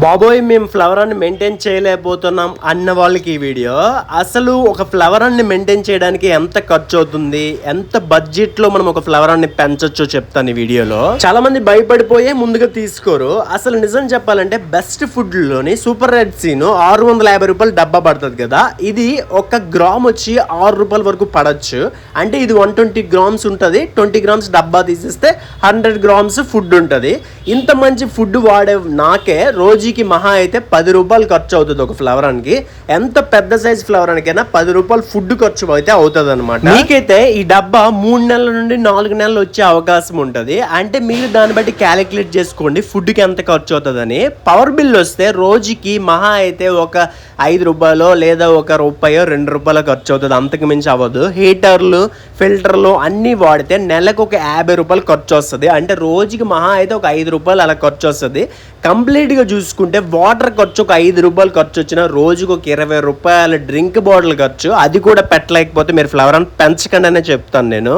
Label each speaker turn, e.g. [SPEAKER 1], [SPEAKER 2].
[SPEAKER 1] బాబోయ్ మేము ఫ్లవరాన్ని మెయింటైన్ చేయలేకపోతున్నాం అన్న వాళ్ళకి ఈ వీడియో. అసలు ఒక ఫ్లవరాన్ని మెయింటైన్ చేయడానికి ఎంత ఖర్చు అవుతుంది, ఎంత బడ్జెట్ లో మనం ఒక ఫ్లవరాన్ని పెంచొచ్చో చెప్తాను ఈ వీడియోలో. చాలా మంది భయపడిపోయే ముందుగా తీసుకోరు. అసలు నిజం చెప్పాలంటే బెస్ట్ ఫుడ్ లోని సూపర్ రెడ్ సీన్ 650 రూపాయలు డబ్బా పడుతుంది కదా, ఇది ఒక గ్రామ్ వచ్చి 6 రూపాయల వరకు పడచ్చు. అంటే ఇది 120 గ్రామ్స్ ఉంటుంది. 20 గ్రామ్స్ డబ్బా తీసేస్తే 100 గ్రామ్స్ ఫుడ్ ఉంటుంది. ఇంత మంచి ఫుడ్ వాడే నాకే రోజుకి మహా అయితే 10 రూపాయలు ఖర్చు అవుతుంది ఒక ఫ్లవరానికి. ఎంత పెద్ద సైజ్ ఫ్లవరానికైనా 10 రూపాయలు ఫుడ్ ఖర్చు అయితే అవుతుంది అనమాట. మీకైతే ఈ డబ్బా 3 నెలల నుండి 4 నెలలు వచ్చే అవకాశం ఉంటుంది. అంటే మీరు దాన్ని బట్టి క్యాలిక్యులేట్ చేసుకోండి ఫుడ్కి ఎంత ఖర్చు అవుతుందని. పవర్ బిల్ వస్తే రోజుకి మహా అయితే ఒక 5 రూపాయలు లేదా ఒక రూపాయో 2 రూపాయలు ఖర్చు అవుతుంది, అంతకు మించి అవ్వదు. హీటర్లు, ఫిల్టర్లు అన్నీ వాడితే నెలకు ఒక 50 రూపాయలు ఖర్చు వస్తుంది. అంటే రోజుకి మహా అయితే ఒక 5 రూపాయలు అలా ఖర్చు వస్తుంది. కంప్లీట్గా చూసుకుంటే వాటర్ ఖర్చు ఒక 5 రూపాయలు ఖర్చు వచ్చిన రోజుకు ఒక 20 రూపాయల డ్రింక్ బాటిల్ ఖర్చు. అది కూడా పెట్టలేకపోతే మీరు ఫ్లవర్ అని పెంచకండి అనే చెప్తాను నేను.